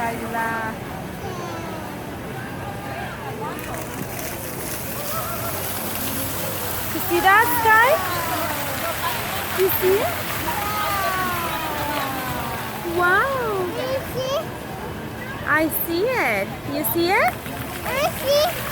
Skyla. You see that, Sky? You see it? Wow. I see it. You see it? I see.